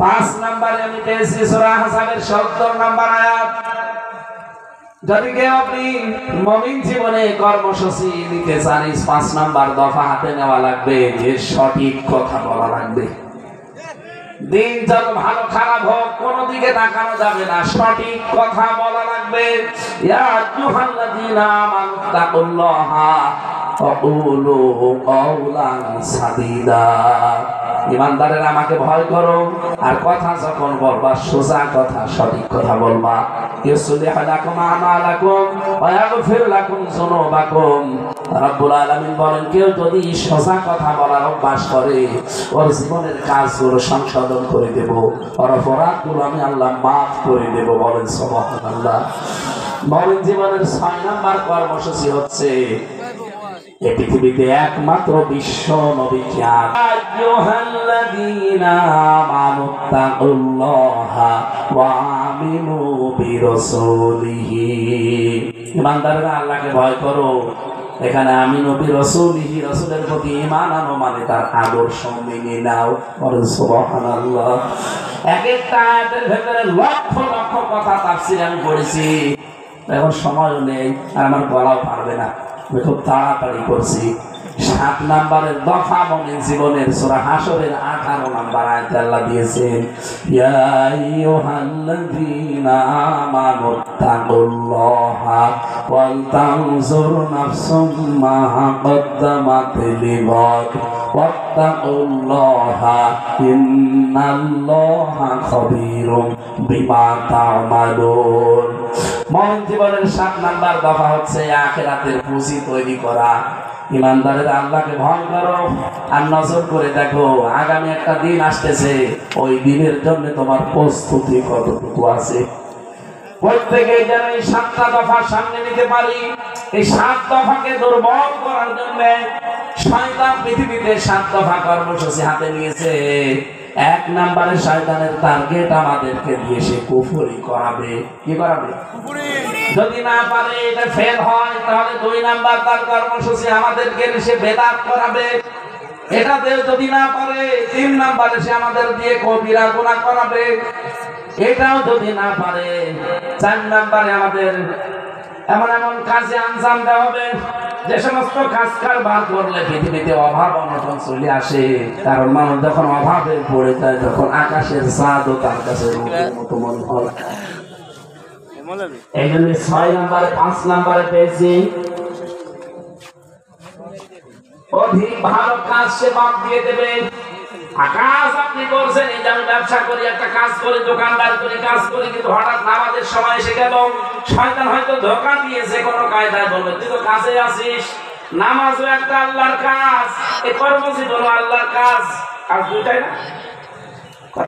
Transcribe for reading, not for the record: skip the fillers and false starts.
5 নম্বরে আমি পেয়েছি সূরা আহজাবের 70 নম্বর আয়াত। যদি কেউ আপনি মুমিন জীবনে কর্মসূচি নিতে চান, 5 নম্বর দফা হাতে নেওয়া লাগবে, যে সঠিক কথা বলা লাগবে। দিন যত ভালো খারাপ হোক, কোন দিকে তাকানো যাবে না, সঠিক কথা বলা লাগবে। ইয়া আইয়ুহাল্লাযীনা আমানু তাকুল্লাহা ওয়া কুলু কাওলান সাদীদা। ঈমানদারেরা আমাকে ভয় করো, আর কথা যখন বলবা সোজা কথা, সঠিক কথা বলবা। ইউসলিহ লাকুম আমালাকুম ওয়া ইয়াগফির লাকুম যুনুবাকুম। রব্বুল আলামিন বলেন, কেউ যদি সোজা কথা বলার অভ্যাস করে, ওর জীবনের কাজগুলো সংশোধন করে দেব, ওর অপরাধগুলো আমি আল্লাহ মাফ করে দেব। বলেন সুবহানাল্লাহ। মুমিন জীবনের 6 নম্বর কর্মসূচি হচ্ছে, এই পৃথিবীতে একমাত্র বিশ্ব নবী খ্যাত। আইয়ুহাল্লাযীনা আমানু তাকুল্লাহা ওয়া আমিনু বিরাসূলিহি। ঈমানদাররা আল্লাহকে ভয় করো। এখানে আমিনু বিরাসূলিহি, রাসূলের প্রতি ঈমান আনো মানে তার আদর্শ মেনে নাও। বলেন সুবহানাল্লাহ। এক একটা আয়াতের ভেতরে লক্ষ লক্ষ কথা তাফসীর আমি পড়েছি, এখন সময়ও নেই আর আমার বলাও পারবে না, খুব তাড়াতাড়ি করছি। 7 নম্বরের দফা মুমিন জীবনের সূরা হাশরের 18 নম্বর আয়াতে আল্লাহ দিয়েছেন, ইয়া আইয়ুহাল্লাযীনা আমানু তাকুল্লাহা ওয়াল তানজুর নাফসুম মা কদ্দামাত লিগাদ ওয়াত্তাকুল্লাহা ইন্নাল্লাহা খাবীরুম বিমা তা'মালুন। মুমিন জীবনের 7 নম্বর দফা হচ্ছে আখিরাতের পুঁজি তৈরি করা। ঈমানদারেরা আল্লাহকে ভয় করো, আর নজর করে দেখো আগামী একটা দিন আসতেছে, ওই দিনের জন্য তোমার প্রস্তুতি কতটুকু আছে। প্রত্যেকে যেন এই 7টা দফা সামনে নিতে পারি। এই 7 দফাকে দুর্বল করার জন্য শয়তান পৃথিবীতে 7 দফা কর্মসূচি হাতে নিয়েছে। 1 নম্বরে শয়তানের টার্গেট আমাদেরকে দিয়ে সে কুফরি করাবে। কি করাবে? যদি না পারে, এটা ফেল হয়, তাহলে 2 নাম্বার তার কর্মসূচি আমাদেরকে সে বেদাত করাবে। এটাতে যদি না পারে, 3 নাম্বারে সে আমাদের দিয়ে কবিরা গুনাহ করাবে। এটাও যদি না পারে, 4 নাম্বারে আমাদের এমন এমন কাজে আঞ্জাম দেওয়া হবে, যে সমস্ত কাজ কারবার করলে পৃথিবীতে অভাব অনটন চলে আসে। কারণ মানুষ যখন অভাবে পড়ে যায়, তখন আকাশের চাঁদও তার কাছে রূপের মতো মনে হয়। এই জন্য 6 নম্বরে 5 নম্বরে পেয়েছি, অধিক ভালো কাজ সে বাদ দিয়ে দেবে। কাজ আপনি করছেন, এই যে আমি ব্যবসা করি, একটা কাজ করি, দোকানদার করি, কাজ করি, কিন্তু হঠাৎ নামাজের সময় এসে গেল, শয়তান হয়তো ধোঁকা দিয়েছে কোনো কায়দায়, বলবে তুই তো কাজে আসিস। নামাজও একটা আল্লাহর কাজ, এই কর্মজীবনও আল্লাহর কাজ, আর দুটাই না।